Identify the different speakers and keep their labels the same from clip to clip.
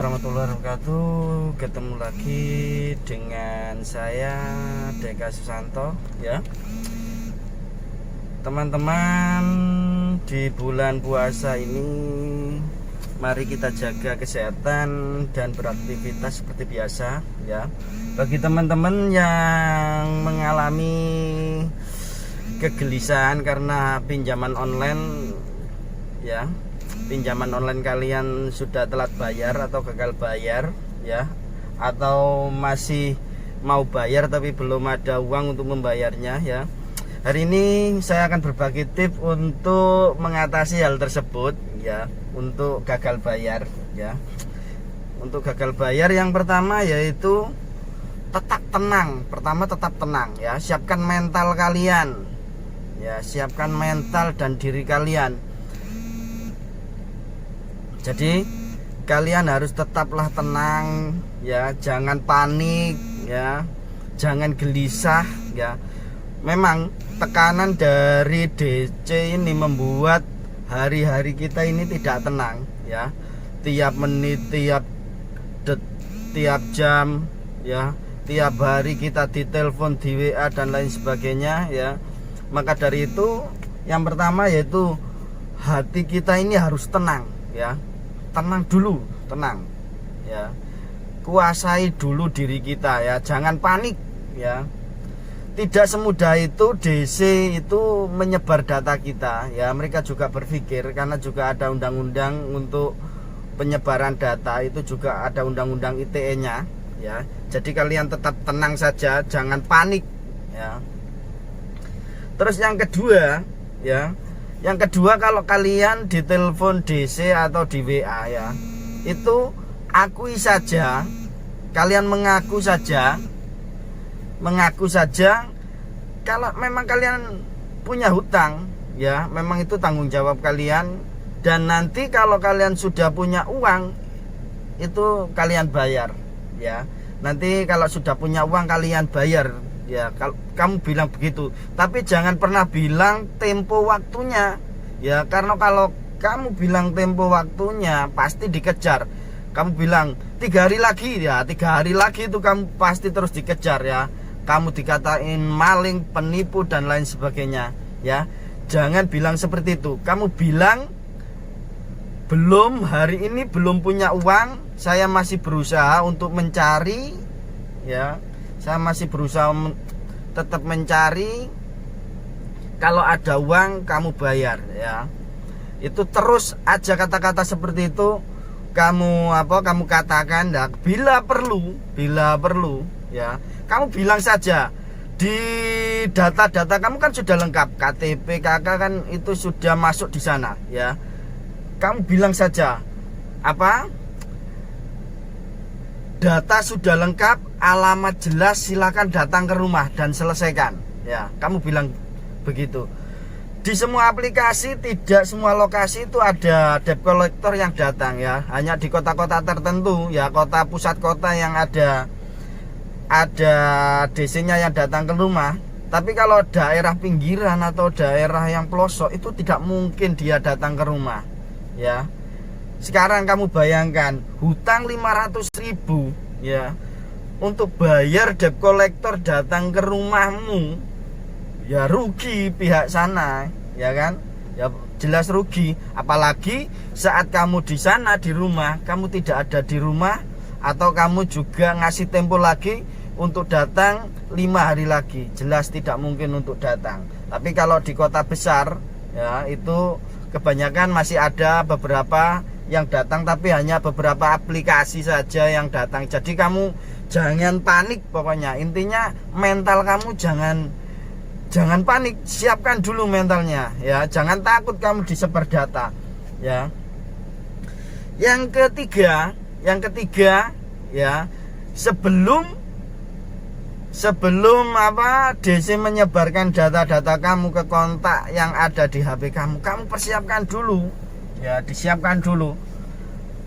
Speaker 1: Warahmatullahi wabarakatuh. Ketemu lagi dengan saya Deka Susanto ya. Teman-teman, di bulan puasa ini mari kita jaga kesehatan dan beraktivitas seperti biasa ya. Bagi teman-teman yang mengalami kegelisahan karena pinjaman online ya, pinjaman online kalian sudah telat bayar atau gagal bayar ya, atau masih mau bayar tapi belum ada uang untuk membayarnya ya. Hari ini saya akan berbagi tips untuk mengatasi hal tersebut ya, untuk gagal bayar ya. Untuk gagal bayar yang pertama yaitu tetap tenang. Pertama tetap tenang ya, siapkan mental kalian ya, siapkan mental dan diri kalian. Jadi kalian harus tetaplah tenang ya, jangan panik ya, jangan gelisah ya. Memang tekanan dari DC ini membuat hari-hari kita ini tidak tenang ya. Tiap menit, tiap jam ya, tiap hari kita ditelepon, di WA dan lain sebagainya ya. Maka dari itu yang pertama yaitu hati kita ini harus tenang ya. Tenang dulu, tenang ya. Kuasai dulu diri kita ya, jangan panik ya. Tidak semudah itu DC itu menyebar data kita ya. Mereka juga berpikir, karena juga ada undang-undang untuk penyebaran data, itu juga ada undang-undang ITE-nya ya. Jadi kalian tetap tenang saja, jangan panik ya. Terus yang kedua ya, yang kedua, kalau kalian ditelepon DC atau di WA ya, itu akui saja, kalian mengaku saja kalau memang kalian punya hutang ya, memang itu tanggung jawab kalian. Dan nanti kalau kalian sudah punya uang, itu kalian bayar ya. Nanti kalau sudah punya uang kalian bayar ya. Kalau kamu bilang begitu, tapi jangan pernah bilang tempo waktunya ya, karena kalau kamu bilang tempo waktunya pasti dikejar. Kamu bilang 3 hari lagi ya, 3 hari lagi itu kamu pasti terus dikejar ya. Kamu dikatain maling, penipu dan lain sebagainya ya. Jangan bilang seperti itu. Kamu bilang belum, hari ini belum punya uang, saya masih berusaha untuk mencari ya. Saya masih berusaha tetap mencari. Kalau ada uang kamu bayar ya. Itu terus aja kata-kata seperti itu kamu kamu katakan ya, bila perlu ya. Kamu bilang saja, di data-data kamu kan sudah lengkap, KTP, KK kan itu sudah masuk di sana ya. Kamu bilang saja data sudah lengkap, alamat jelas, silakan datang ke rumah dan selesaikan ya. Kamu bilang begitu. Di semua aplikasi, tidak semua lokasi itu ada debt collector yang datang ya. Hanya di kota-kota tertentu ya, kota pusat kota yang ada DC-nya yang datang ke rumah. Tapi kalau daerah pinggiran atau daerah yang pelosok itu tidak mungkin dia datang ke rumah ya. Sekarang kamu bayangkan hutang 500.000 ya, untuk bayar debt collector datang ke rumahmu ya, rugi pihak sana ya kan ya, jelas rugi. Apalagi saat kamu di sana di rumah, kamu tidak ada di rumah, atau kamu juga ngasih tempo lagi untuk datang 5 hari lagi, jelas tidak mungkin untuk datang. Tapi kalau di kota besar ya, itu kebanyakan masih ada beberapa yang datang, tapi hanya beberapa aplikasi saja yang datang. Jadi kamu jangan panik, pokoknya intinya mental kamu jangan panik, siapkan dulu mentalnya ya, jangan takut kamu disebar data ya. Yang ketiga ya, sebelum DC menyebarkan data-data kamu ke kontak yang ada di HP kamu persiapkan dulu ya, disiapkan dulu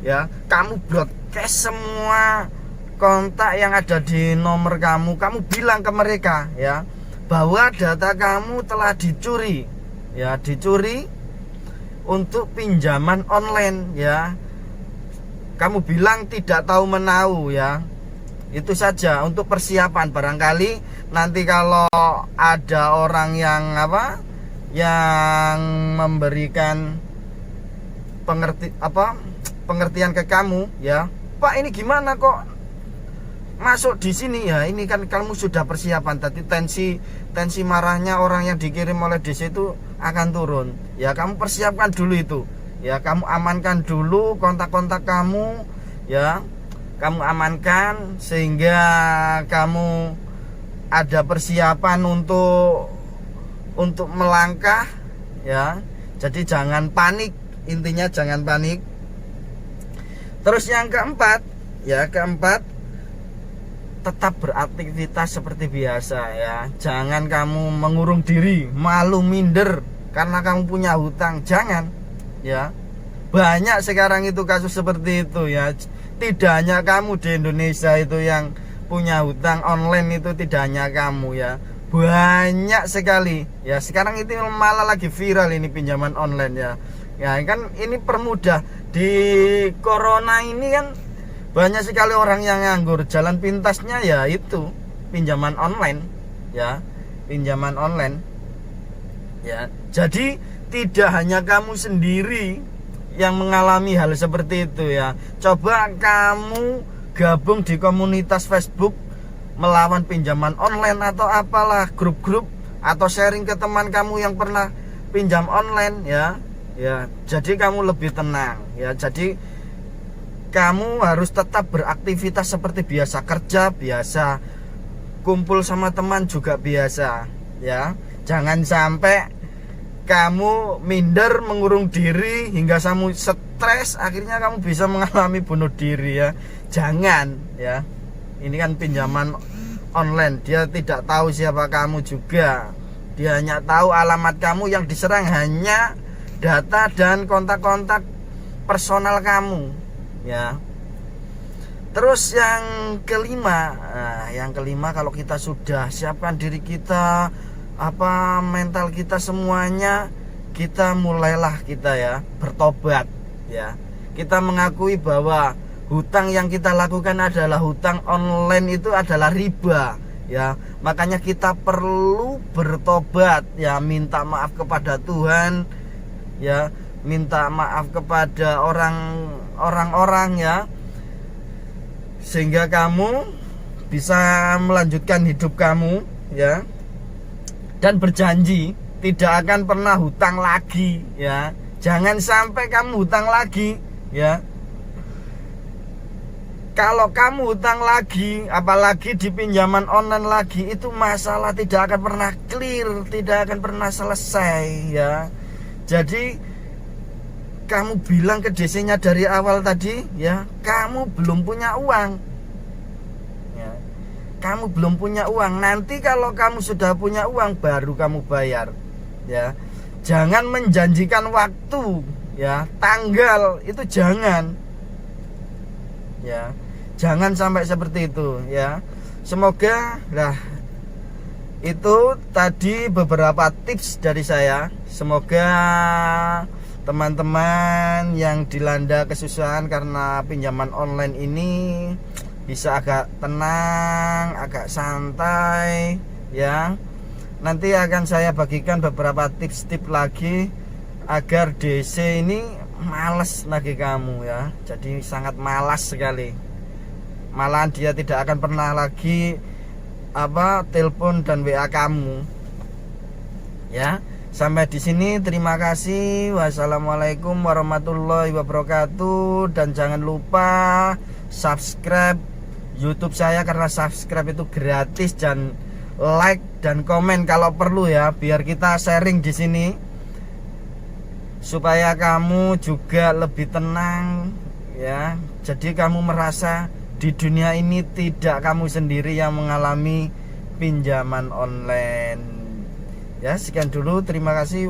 Speaker 1: ya. Kamu broadcast semua kontak yang ada di nomor kamu bilang ke mereka ya, bahwa data kamu telah dicuri untuk pinjaman online ya. kamu bilang tidak tahu menahu ya. Itu saja untuk persiapan. Barangkali nanti kalau ada orang yang yang memberikan pengertian ke kamu ya, Pak ini gimana kok masuk di sini ya, ini kan kamu sudah persiapan tadi, tensi marahnya orang yang dikirim oleh DC itu akan turun ya. Kamu persiapkan dulu itu ya, kamu amankan dulu kontak-kontak kamu ya, kamu amankan sehingga kamu ada persiapan untuk melangkah ya. Jadi jangan panik, intinya jangan panik. Terus yang keempat, tetap beraktivitas seperti biasa ya. Jangan kamu mengurung diri, malu minder karena kamu punya hutang, jangan ya. Banyak sekarang itu kasus seperti itu ya. Tidak hanya kamu di Indonesia itu yang punya hutang online, itu tidak hanya kamu ya. Banyak sekali ya. Sekarang itu malah lagi viral ini pinjaman online ya. Ya kan ini permudah di corona ini kan, banyak sekali orang yang nganggur, jalan pintasnya ya itu pinjaman online ya, pinjaman online ya. Jadi tidak hanya kamu sendiri yang mengalami hal seperti itu ya. Coba kamu gabung di komunitas Facebook melawan pinjaman online atau apalah, grup-grup, atau sharing ke teman kamu yang pernah pinjam online ya. Ya, jadi kamu lebih tenang ya. Jadi kamu harus tetap beraktivitas seperti biasa, kerja biasa, kumpul sama teman juga biasa ya. Jangan sampai kamu minder, mengurung diri hingga kamu stres, akhirnya kamu bisa mengalami bunuh diri ya. Jangan ya. Ini kan pinjaman online, dia tidak tahu siapa kamu juga. Dia hanya tahu alamat kamu, yang diserang hanya data dan kontak-kontak personal kamu ya. Terus yang kelima, kalau kita sudah siapkan diri kita, mental kita semuanya, kita mulailah kita ya bertobat ya. Kita mengakui bahwa hutang yang kita lakukan adalah hutang online, itu adalah riba ya. Makanya kita perlu bertobat ya, minta maaf kepada Tuhan ya, minta maaf kepada orang-orang ya, sehingga kamu bisa melanjutkan hidup kamu ya, dan berjanji tidak akan pernah hutang lagi ya. Jangan sampai kamu hutang lagi ya. Kalau kamu hutang lagi, apalagi di pinjaman online lagi, itu masalah tidak akan pernah clear, tidak akan pernah selesai ya. Jadi kamu bilang ke DC-nya dari awal tadi ya, kamu belum punya uang ya. Kamu belum punya uang. Nanti kalau kamu sudah punya uang baru kamu bayar ya. Jangan menjanjikan waktu ya, tanggal itu jangan ya. Jangan sampai seperti itu ya. Semoga itu tadi beberapa tips dari saya. Semoga teman-teman yang dilanda kesusahan karena pinjaman online ini bisa agak tenang, agak santai ya. Nanti akan saya bagikan beberapa tips-tips lagi agar DC ini malas lagi kamu ya. Jadi sangat malas sekali. Malahan dia tidak akan pernah lagi telepon dan WA kamu ya. Sampai di sini, terima kasih. Wassalamualaikum warahmatullahi wabarakatuh. Dan jangan lupa subscribe YouTube saya, karena subscribe itu gratis, dan like dan komen kalau perlu ya, biar kita sharing di sini supaya kamu juga lebih tenang ya. Jadi kamu merasa di dunia ini tidak kamu sendiri yang mengalami pinjaman online. Ya, sekian dulu. Terima kasih.